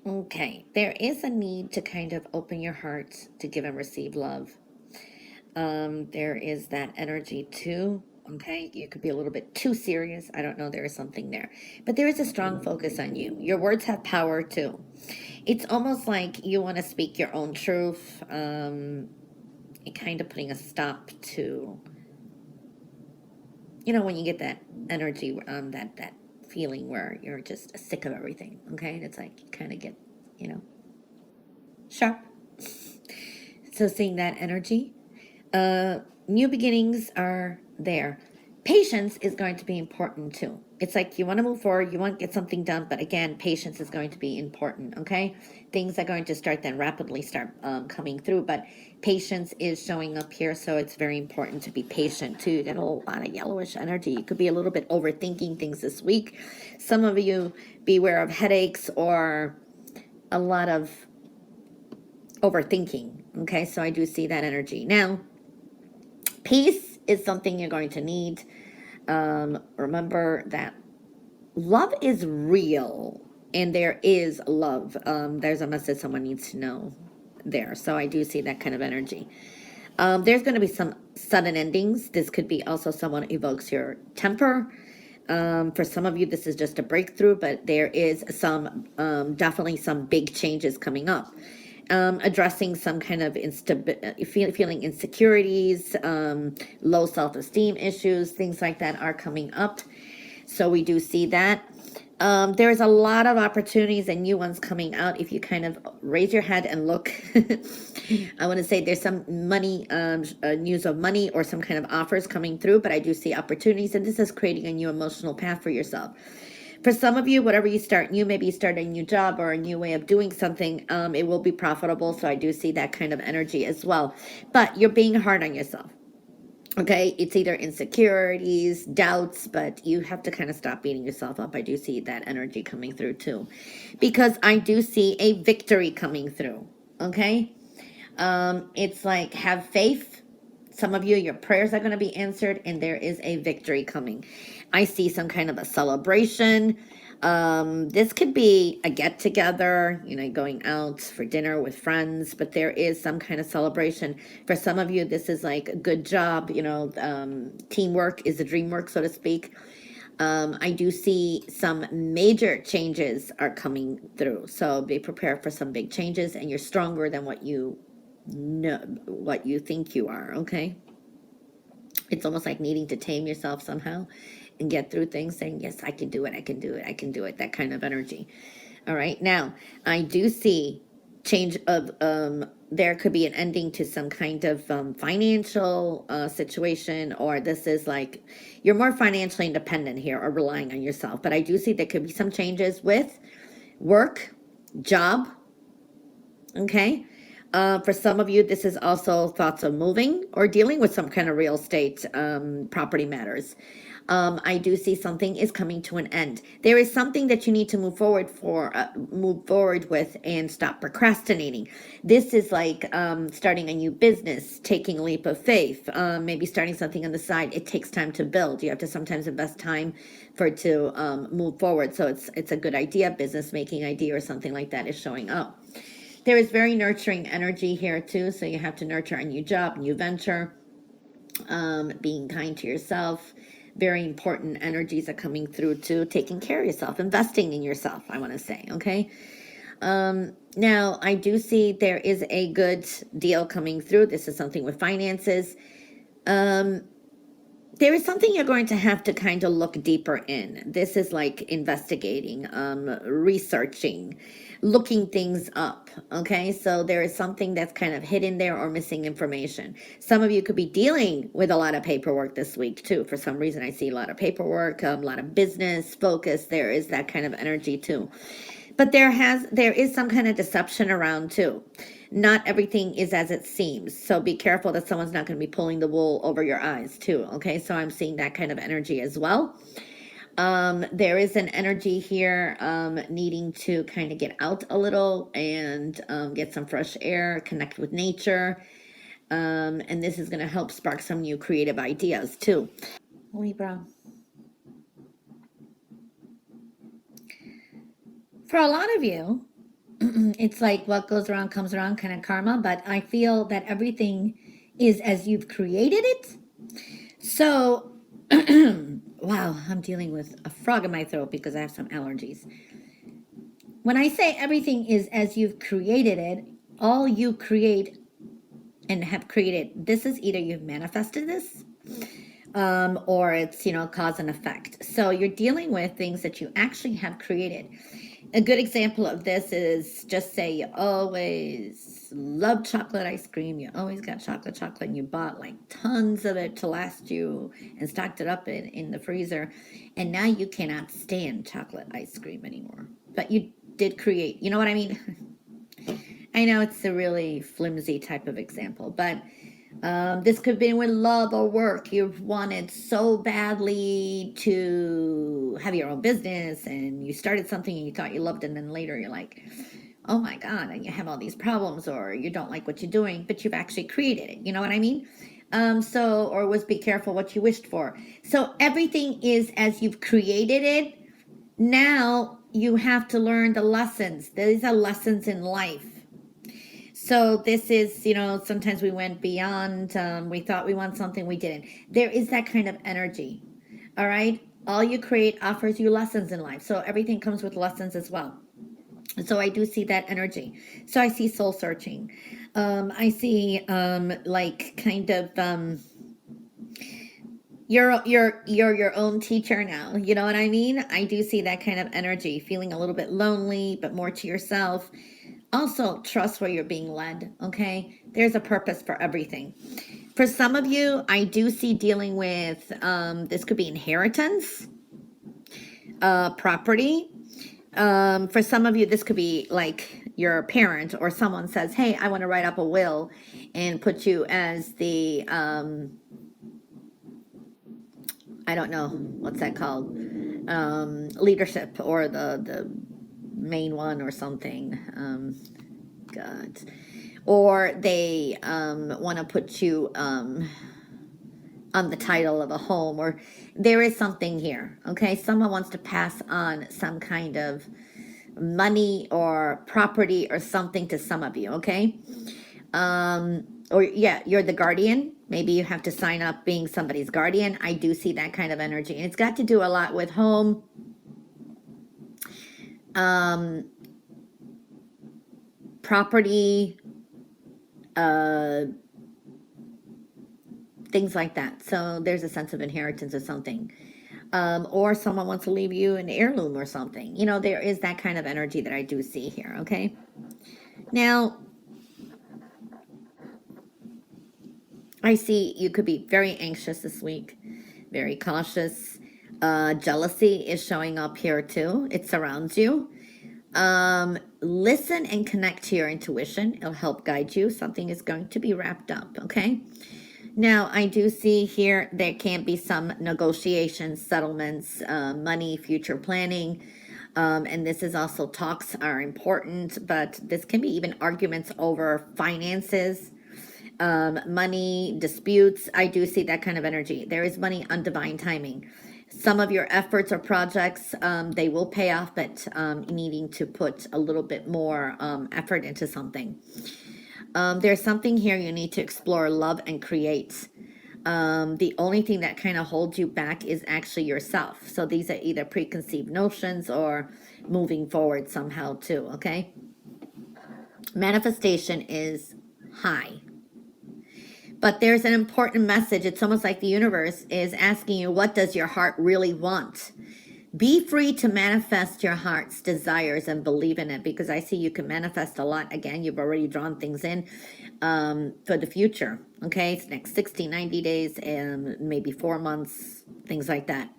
Okay, there is a need to kind of open your heart to give and receive love. There is that energy too. Okay, you could be a little bit too serious. I don't know, there is something there. But there is a strong focus on you. Your words have power too. It's almost like you want to speak your own truth, and kind of putting a stop to, when you get that energy, that feeling where you're just sick of everything. Okay, and it's like you kind of get, you know, sharp. So seeing that energy, new beginnings are there. Patience is going to be important too. It's like you want to move forward, you want to get something done, but again, patience is going to be important, okay? Things are going to start then rapidly start coming through, but patience is showing up here, so it's very important to be patient too. You get a lot of yellowish energy. You could be a little bit overthinking things this week. Some of you beware of headaches or a lot of overthinking, okay? So I do see that energy. Now, peace is something you're going to need. Remember that love is real and there is love. There's a message someone needs to know there. So I do see that kind of energy. There's going to be some sudden endings. This could be also someone evokes your temper. For some of you, this is just a breakthrough, but there is some, definitely some big changes coming up. Addressing some kind of feeling insecurities, low self-esteem issues, things like that are coming up. So we do see that. There's a lot of opportunities and new ones coming out. If you kind of raise your head and look, I want to say there's some money, news of money or some kind of offers coming through, but I do see opportunities, and this is creating a new emotional path for yourself. For some of you, whatever you start new, maybe you start a new job or a new way of doing something, it will be profitable. So I do see that kind of energy as well. But you're being hard on yourself. Okay, it's either insecurities, doubts, but you have to kind of stop beating yourself up. I do see that energy coming through too, because I do see a victory coming through. Okay, it's like have faith. Some of you, your prayers are going to be answered, and there is a victory coming. I see some kind of a celebration. This could be a get together, going out for dinner with friends, but there is some kind of celebration. For some of you, this is like a good job, teamwork is a dream work, so to speak. I do see some major changes are coming through. So be prepared for some big changes, and you're stronger than what you know, what you think you are, okay? It's almost like needing to tame yourself somehow and get through things, saying, yes, I can do it, I can do it, I can do it, that kind of energy. All right, now, I do see change of, there could be an ending to some kind of financial situation, or this is like, you're more financially independent here or relying on yourself. But I do see there could be some changes with work, job, okay? For some of you, this is also thoughts of moving or dealing with some kind of real estate property matters. I do see something is coming to an end. There is something that you need to move forward with and stop procrastinating. This is like starting a new business, taking a leap of faith, maybe starting something on the side. It takes time to build. You have to sometimes invest time for it to move forward. So it's a good idea, business making idea or something like that is showing up. There is very nurturing energy here too, so you have to nurture a new job, new venture, being kind to yourself. Very important energies are coming through too, taking care of yourself, investing in yourself, I want to say, okay? Now, I do see there is a good deal coming through. This is something with finances. There is something you're going to have to kind of look deeper in. This is like investigating, researching, looking things up, okay? So there is something that's kind of hidden there or missing information. Some of you could be dealing with a lot of paperwork this week too. For some reason, I see a lot of paperwork, a lot of business focus. There is that kind of energy too. But there is some kind of deception around too. Not everything is as it seems. So be careful that someone's not going to be pulling the wool over your eyes too. Okay, so I'm seeing that kind of energy as well. There is an energy here needing to kind of get out a little and get some fresh air, connect with nature. And this is going to help spark some new creative ideas too. Libra. For a lot of you, It's like what goes around comes around, kind of karma, but I feel that everything is as you've created it. So, wow, I'm dealing with a frog in my throat because I have some allergies. When I say everything is as you've created it, all you create and have created, this is either you've manifested this, or it's, cause and effect. So you're dealing with things that you actually have created. A good example of this is, just say you always love chocolate ice cream. You always got chocolate, and you bought like tons of it to last you and stocked it up in the freezer. And now you cannot stand chocolate ice cream anymore. But you did create, you know what I mean? I know it's a really flimsy type of example, but this could be with love or work. You've wanted so badly to have your own business, and you started something and you thought you loved it, and then later you're like, oh my God, and you have all these problems, or you don't like what you're doing, but you've actually created it. You know what I mean? Or was be careful what you wished for. So everything is as you've created it. Now you have to learn the lessons. These are lessons in life. So this is, sometimes we went beyond, we thought we want something, we didn't. There is that kind of energy, all right? All you create offers you lessons in life. So everything comes with lessons as well. So I do see that energy. So I see soul searching. I see like kind of you're your own teacher now. You know what I mean? I do see that kind of energy, feeling a little bit lonely, but more to yourself. Also, trust where you're being led, okay? There's a purpose for everything. For some of you, I do see dealing with, this could be inheritance, property. For some of you, this could be like your parent or someone says, hey, I want to write up a will and put you as the, I don't know, what's that called? Leadership, or the main one or something. God. Or they want to put you on the title of a home, or there is something here, okay? Someone wants to pass on some kind of money or property or something to some of you, okay? Or yeah, you're the guardian. Maybe you have to sign up being somebody's guardian. I do see that kind of energy. And it's got to do a lot with home, property, things like that. So there's a sense of inheritance or something. Or someone wants to leave you an heirloom or something. There is that kind of energy that I do see here, okay? Now, I see you could be very anxious this week, very cautious. Jealousy is showing up here too. It surrounds you. Listen and connect to your intuition. It'll help guide you. Something is going to be wrapped up, okay? Now, I do see here there can be some negotiations, settlements, money, future planning. And this is also, talks are important, but this can be even arguments over finances, money, disputes. I do see that kind of energy. There is money on divine timing. Some of your efforts or projects, they will pay off, but needing to put a little bit more effort into something. There's something here you need to explore, love, and create. The only thing that kind of holds you back is actually yourself. So these are either preconceived notions or moving forward somehow too, okay? Manifestation is high. But there's an important message. It's almost like the universe is asking you, what does your heart really want? Be free to manifest your heart's desires and believe in it, because I see you can manifest a lot. Again, you've already drawn things in for the future. Okay, it's next 60, 90 days, and maybe 4 months, things like that.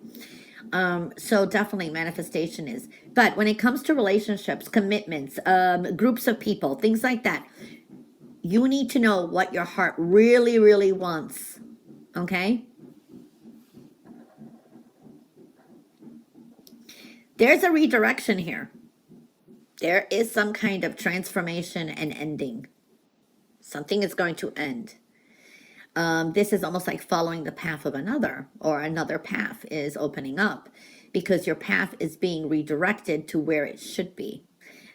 So definitely manifestation is. But when it comes to relationships, commitments, groups of people, things like that, you need to know what your heart really, really wants, okay? There's a redirection here. There is some kind of transformation and ending. Something is going to end. This is almost like following the path of another, or another path is opening up, because your path is being redirected to where it should be.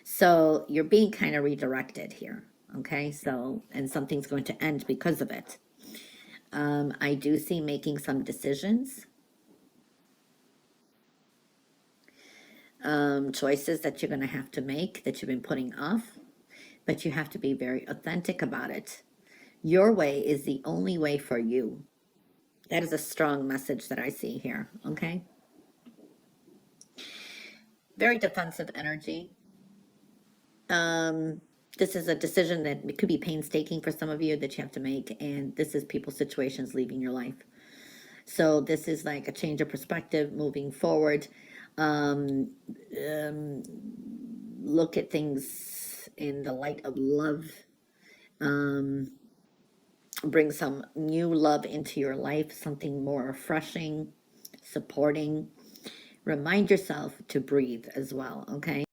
So you're being kind of redirected here. Okay, so, and something's going to end because of it. I do see making some decisions, choices that you're going to have to make that you've been putting off, but you have to be very authentic about it. Your way is the only way for you. That is a strong message that I see here, okay? Very defensive energy. This is a decision that it could be painstaking for some of you that you have to make, and this is people's situations leaving your life. So this is like a change of perspective moving forward. Um, Look at things in the light of love. Bring some new love into your life, something more refreshing, supporting. Remind yourself to breathe as well, okay?